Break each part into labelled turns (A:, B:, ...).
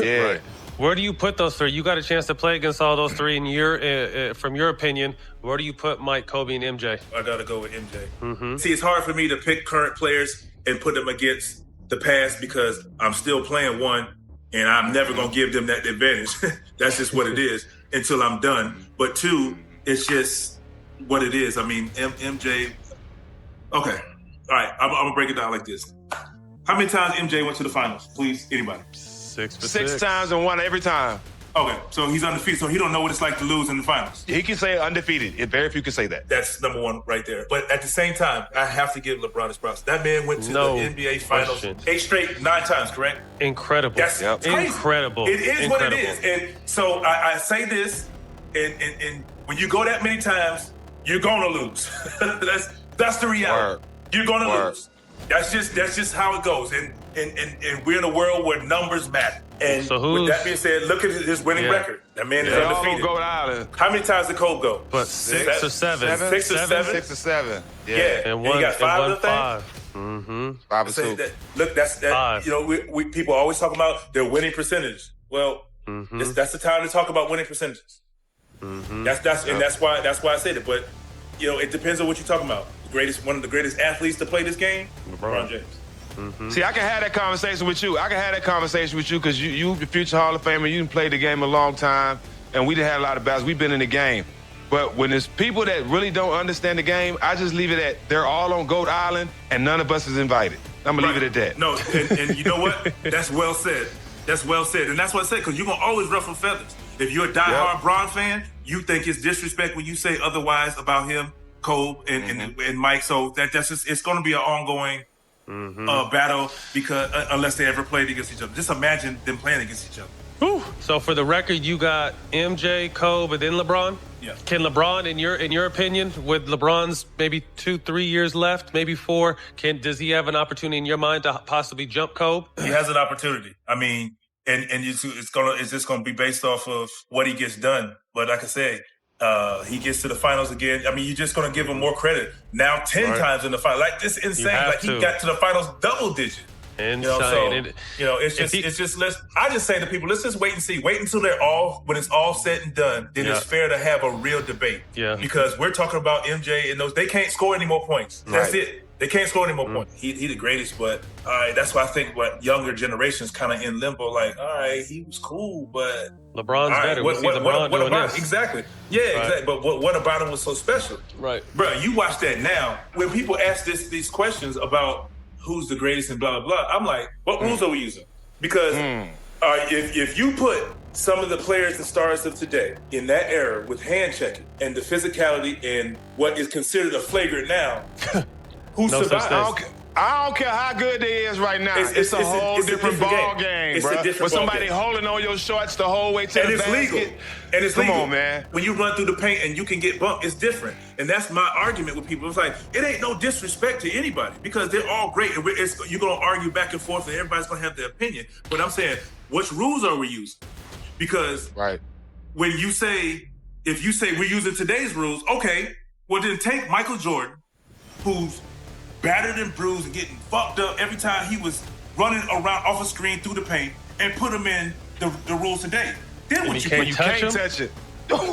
A: Yeah.
B: Right. Where do you put those three? You got a chance to play against all those three. And from your opinion, where do you put Mike, Kobe, and MJ?
C: I got to go with MJ. See, it's hard for me to pick current players and put them against the past because I'm still playing one, and I'm never going to give them that advantage. That's just what it is until I'm done. But two, it's just what it is. I mean, MJ. Okay. All right. I'm going to break it down like this. How many times MJ went to the finals? Please, anybody?
B: 6 for
A: 6 times and won every time.
C: Okay, so he's undefeated, so he don't know what it's like to lose in the finals.
A: He can say undefeated. Very few can say that.
C: That's number one right there. But at the same time, I have to give LeBron his props. That man went to the NBA Finals 8 straight, 9 times, correct?
B: Incredible.
C: That's crazy.
B: Incredible.
C: It is what it is. And so I say this, and when you go that many times, you're gonna lose. that's the reality.
A: Word.
C: You're gonna lose. That's just how it goes. And we're in a world where numbers matter. And with that being said, look at his winning record. That man is undefeated.
A: Goat Island.
C: How many times did Kobe go?
B: But 6 or 7.
C: 6 or 7?
A: 6 or 7. Yeah.
B: And
C: he got 5 of the thing?
B: 5.
A: 5 or 2.
C: Look, that's that.
B: 5.
C: You know, we people always talk about their winning percentage. Well, that's the time to talk about winning percentages. That's why I said it. But you know, it depends on what you're talking about. One of the greatest athletes to play this game, LeBron James.
A: See, I can have that conversation with you. Because you the future Hall of Famer. You done played the game a long time, and we done had a lot of battles. We've been in the game. But when there's people that really don't understand the game, I just leave it at they're all on Goat Island, and none of us is invited. I'm going to leave it at that.
C: No, and you know what? That's well said. That's well said. And that's what I said, because you're going to always ruffle feathers. If you're a diehard Bron fan, you think it's disrespect when you say otherwise about him, Cole, and Mike. So that's just, it's going to be an ongoing battle because unless they ever played against each other. Just imagine them playing against each other.
B: Whew. So for the record, you got MJ, Kobe, and then LeBron?
C: Yeah.
B: Can LeBron, in your opinion, with LeBron's maybe 2-3 years left, maybe 4, does he have an opportunity in your mind to possibly jump Kobe?
C: He has an opportunity. I mean, and it's just gonna be based off of what he gets done. But like I said, he gets to the finals again. I mean, you're just gonna give him more credit. Now 10 times in the final. Like, this is insane. Like, he got to the finals double digit.
B: Insane.
C: It's just I just say to people, let's just wait and see. Wait until when it's all said and done, then it's fair to have a real debate.
B: Yeah.
C: Because we're talking about MJ and they can't score any more points. That's it. They can't score any more points. He the greatest, but all right, that's why I think what younger generations kind of in limbo, like, all right, he was cool, but
B: LeBron's better. We see LeBron doing this.
C: Exactly. Yeah, exactly. But what about him was so special?
B: Right.
C: Bro, you watch that now. When people ask these questions about who's the greatest and blah, blah, blah, I'm like, what rules are we using? Because if you put some of the players and stars of today in that era with hand checking and the physicality and what is considered a flagrant now, who survived?
A: I don't care how good they is right now. It's a whole different ball game, bro. With somebody holding on your shorts the whole way to the basket.
C: Legal. And it's legal.
A: Come on, man.
C: When you run through the paint and you can get bumped, it's different. And that's my argument with people. It's like, it ain't no disrespect to anybody because they're all great. And you're going to argue back and forth and everybody's going to have their opinion. But I'm saying, which rules are we using? Because when if you say we're using today's rules, okay, well then take Michael Jordan, who's battered and bruised and getting fucked up every time he was running around off a screen through the paint, and put him in the rules today. Then what you
A: can't touch it.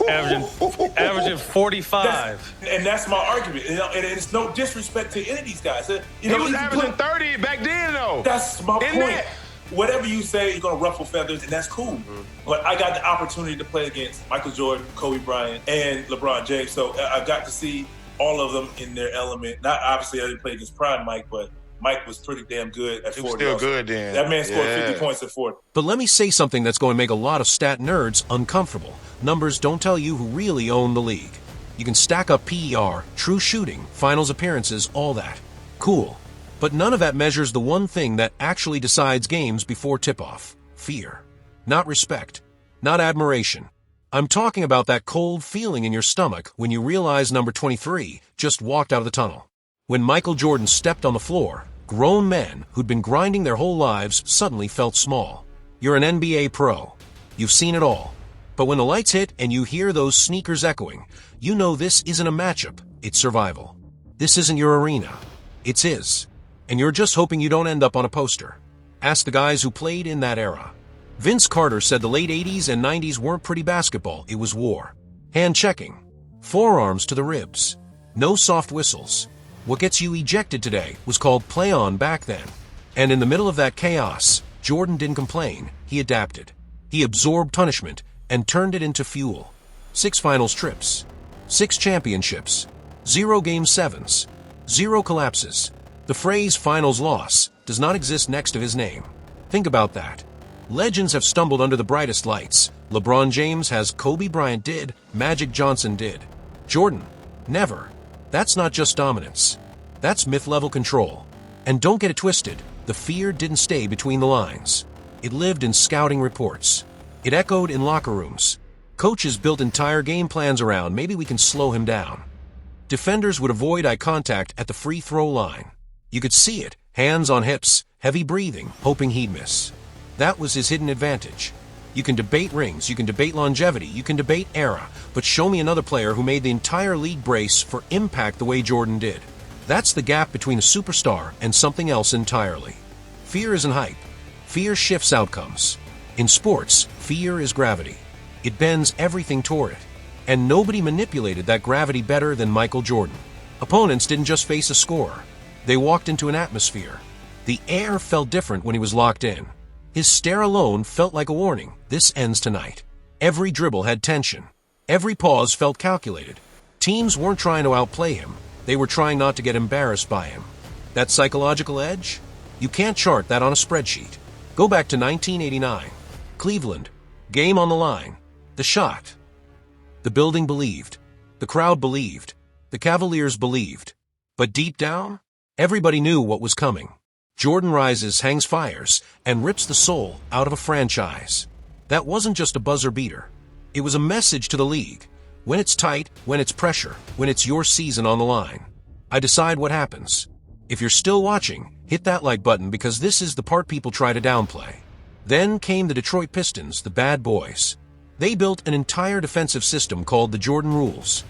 B: Averaging 45.
C: And that's my argument. And it's no disrespect to any of these guys.
A: He was averaging 30 back then, though.
C: That's my point. Whatever you say, you're going to ruffle feathers, and that's cool. But I got the opportunity to play against Michael Jordan, Kobe Bryant, and LeBron James. So I got to see all of them in their element. Not obviously I didn't play against prime Mike, but Mike was pretty damn good at 40.
A: He was still good then.
C: That man scored 50 points at 40.
D: But let me say something that's going to make a lot of stat nerds uncomfortable. Numbers don't tell you who really own the league. You can stack up PER, true shooting, finals appearances, all that. Cool. But none of that measures the one thing that actually decides games before tip-off. Fear. Not respect. Not admiration. I'm talking about that cold feeling in your stomach when you realize number 23 just walked out of the tunnel. When Michael Jordan stepped on the floor, grown men who'd been grinding their whole lives suddenly felt small. You're an NBA pro. You've seen it all. But when the lights hit and you hear those sneakers echoing, you know this isn't a matchup, it's survival. This isn't your arena. It's his. And you're just hoping you don't end up on a poster. Ask the guys who played in that era. Vince Carter said the late 80s and 90s weren't pretty basketball, it was war. Hand checking. Forearms to the ribs. No soft whistles. What gets you ejected today was called play on back then. And in the middle of that chaos, Jordan didn't complain, he adapted. He absorbed punishment and turned it into fuel. 6 finals trips. 6 championships. 0 game 7s. 0 collapses. The phrase finals loss does not exist next to his name. Think about that. Legends have stumbled under the brightest lights. LeBron James has, Kobe Bryant did, Magic Johnson did. Jordan, never. That's not just dominance. That's myth-level control. And don't get it twisted, the fear didn't stay between the lines. It lived in scouting reports. It echoed in locker rooms. Coaches built entire game plans around, maybe we can slow him down. Defenders would avoid eye contact at the free throw line. You could see it, hands on hips, heavy breathing, hoping he'd miss. That was his hidden advantage. You can debate rings, you can debate longevity, you can debate era, but show me another player who made the entire league brace for impact the way Jordan did. That's the gap between a superstar and something else entirely. Fear isn't hype. Fear shifts outcomes. In sports, fear is gravity. It bends everything toward it. And nobody manipulated that gravity better than Michael Jordan. Opponents didn't just face a scorer. They walked into an atmosphere. The air felt different when he was locked in. His stare alone felt like a warning. This ends tonight. Every dribble had tension. Every pause felt calculated. Teams weren't trying to outplay him. They were trying not to get embarrassed by him. That psychological edge? You can't chart that on a spreadsheet. Go back to 1989. Cleveland. Game on the line. The shot. The building believed. The crowd believed. The Cavaliers believed. But deep down, everybody knew what was coming. Jordan rises, hangs fires, and rips the soul out of a franchise. That wasn't just a buzzer beater. It was a message to the league. When it's tight, when it's pressure, when it's your season on the line, I decide what happens. If you're still watching, hit that like button because this is the part people try to downplay. Then came the Detroit Pistons, the bad boys. They built an entire defensive system called the Jordan Rules.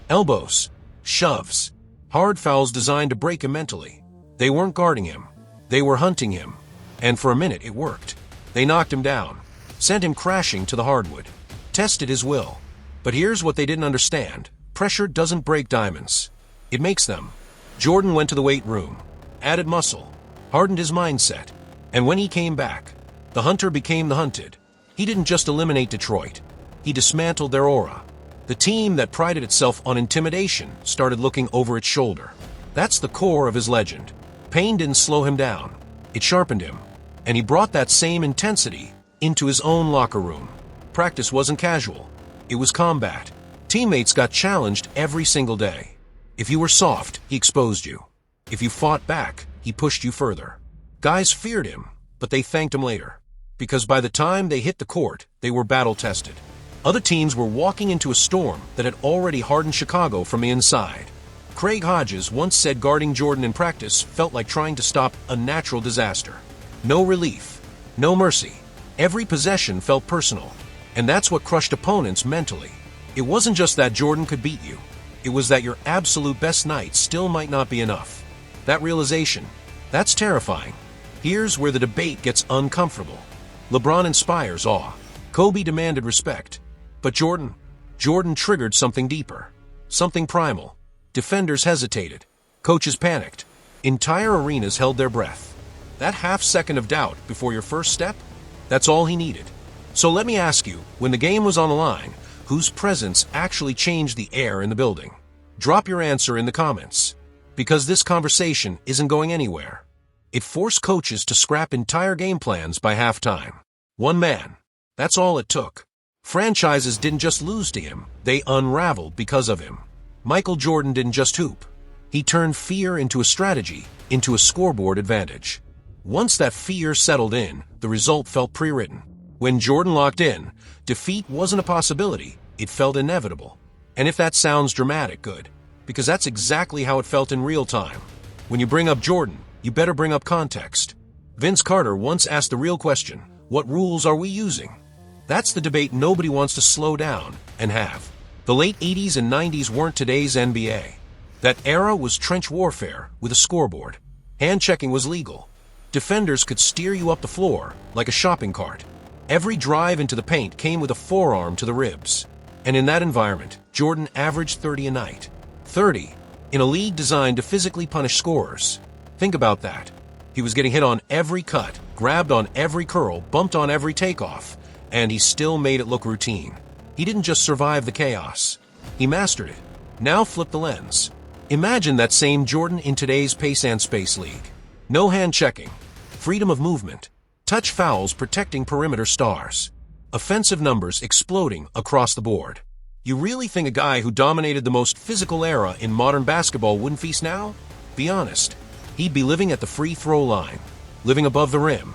D: Elbows, shoves, hard fouls designed to break him mentally. They weren't guarding him. They were hunting him. And for a minute it worked. They knocked him down, sent him crashing to the hardwood, tested his will. But here's what they didn't understand. Pressure doesn't break diamonds. It makes them. Jordan went to the weight room, added muscle, hardened his mindset. And when he came back, the hunter became the hunted. He didn't just eliminate Detroit. He dismantled their aura. The team that prided itself on intimidation started looking over its shoulder. That's the core of his legend. Pain didn't slow him down. It sharpened him. And he brought that same intensity into his own locker room. Practice wasn't casual. It was combat. Teammates got challenged every single day. If you were soft, he exposed you. If you fought back, he pushed you further. Guys feared him, but they thanked him later. Because by the time they hit the court, they were battle-tested. Other teams were walking into a storm that had already hardened Chicago from the inside. Craig Hodges once said guarding Jordan in practice felt like trying to stop a natural disaster. No relief, no mercy. Every possession felt personal. And that's what crushed opponents mentally. It wasn't just that Jordan could beat you. It was that your absolute best night still might not be enough. That realization, that's terrifying. Here's where the debate gets uncomfortable. LeBron inspires awe. Kobe demanded respect. But Jordan triggered something deeper. Something primal. Defenders hesitated. Coaches panicked. Entire arenas held their breath. That half second of doubt before your first step, that's all he needed. So let me ask you, when the game was on the line, whose presence actually changed the air in the building? Drop your answer in the comments. Because this conversation isn't going anywhere. It forced coaches to scrap entire game plans by halftime. One man. That's all it took. Franchises didn't just lose to him, they unraveled because of him. Michael Jordan didn't just hoop. He turned fear into a strategy, into a scoreboard advantage. Once that fear settled in, the result felt pre-written. When Jordan locked in, defeat wasn't a possibility, it felt inevitable. And if that sounds dramatic, good. Because that's exactly how it felt in real time. When you bring up Jordan, you better bring up context. Vince Carter once asked the real question, what rules are we using? That's the debate nobody wants to slow down and have. The late 80s and 90s weren't today's NBA. That era was trench warfare with a scoreboard. Hand checking was legal. Defenders could steer you up the floor like a shopping cart. Every drive into the paint came with a forearm to the ribs. And in that environment, Jordan averaged 30 a night. 30, in a league designed to physically punish scorers. Think about that. He was getting hit on every cut, grabbed on every curl, bumped on every takeoff, and he still made it look routine. He didn't just survive the chaos. He mastered it. Now flip the lens. Imagine that same Jordan in today's pace and space league. No hand checking, freedom of movement, touch fouls protecting perimeter stars, offensive numbers exploding across the board. You really think a guy who dominated the most physical era in modern basketball wouldn't feast now? Be honest. He'd be living at the free throw line, living above the rim,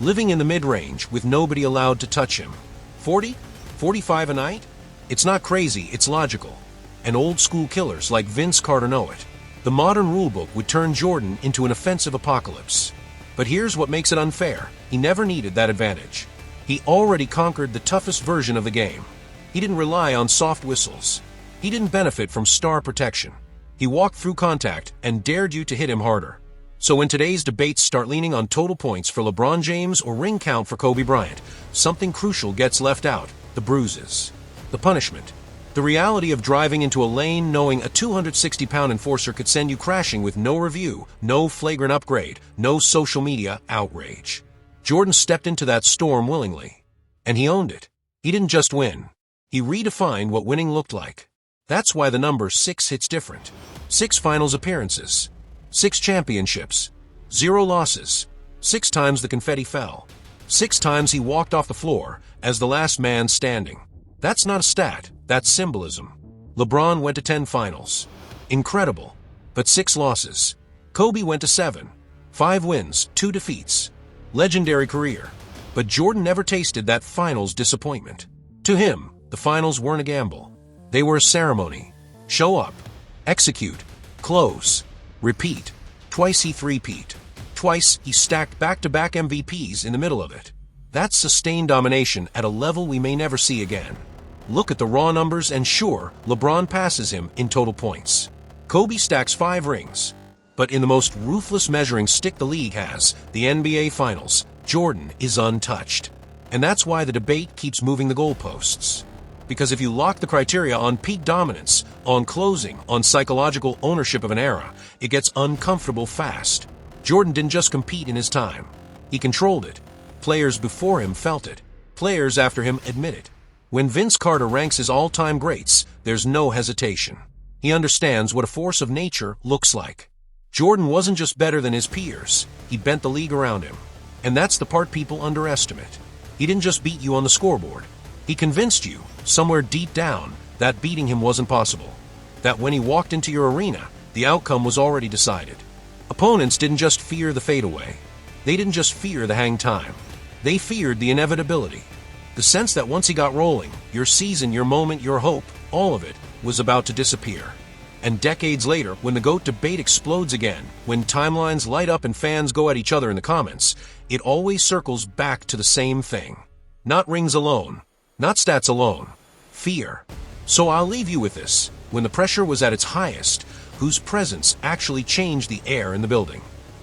D: living in the mid-range with nobody allowed to touch him. 40? 45 a night? It's not crazy, it's logical. And old-school killers like Vince Carter know it. The modern rulebook would turn Jordan into an offensive apocalypse. But here's what makes it unfair. He never needed that advantage. He already conquered the toughest version of the game. He didn't rely on soft whistles. He didn't benefit from star protection. He walked through contact and dared you to hit him harder. So when today's debates start leaning on total points for LeBron James or ring count for Kobe Bryant, something crucial gets left out: the bruises, the punishment, the reality of driving into a lane knowing a 260-pound enforcer could send you crashing with no review, no flagrant upgrade, no social media outrage. Jordan stepped into that storm willingly, and he owned it. He didn't just win. He redefined what winning looked like. That's why the number 6 hits different. 6 finals appearances, 6 championships, 0 losses, 6 times the confetti fell, 6 times he walked off the floor as the last man standing. That's not a stat, that's symbolism. LeBron went to 10 finals. Incredible. But 6 losses. Kobe went to 7. 5 wins, 2 defeats. Legendary career. But Jordan never tasted that finals disappointment. To him, the finals weren't a gamble. They were a ceremony. Show up. Execute. Close. Repeat. Twice he three-peat. Twice he stacked back-to-back MVPs in the middle of it. That's sustained domination at a level we may never see again. Look at the raw numbers and sure, LeBron passes him in total points. Kobe stacks 5 rings. But in the most ruthless measuring stick the league has, the NBA Finals, Jordan is untouched. And that's why the debate keeps moving the goalposts. Because if you lock the criteria on peak dominance, on closing, on psychological ownership of an era, it gets uncomfortable fast. Jordan didn't just compete in his time. He controlled it. Players before him felt it. Players after him admit it. When Vince Carter ranks his all-time greats, there's no hesitation. He understands what a force of nature looks like. Jordan wasn't just better than his peers. He bent the league around him. And that's the part people underestimate. He didn't just beat you on the scoreboard. He convinced you, somewhere deep down, that beating him wasn't possible. That when he walked into your arena, the outcome was already decided. Opponents didn't just fear the fadeaway. They didn't just fear the hang time. They feared the inevitability. The sense that once he got rolling, your season, your moment, your hope, all of it was about to disappear. And decades later, when the GOAT debate explodes again, when timelines light up and fans go at each other in the comments, it always circles back to the same thing. Not rings alone. Not stats alone. Fear. So I'll leave you with this. When the pressure was at its highest, whose presence actually changed the air in the building?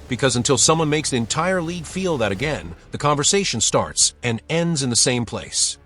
D: Because until someone makes the entire league feel that again, the conversation starts and ends in the same place.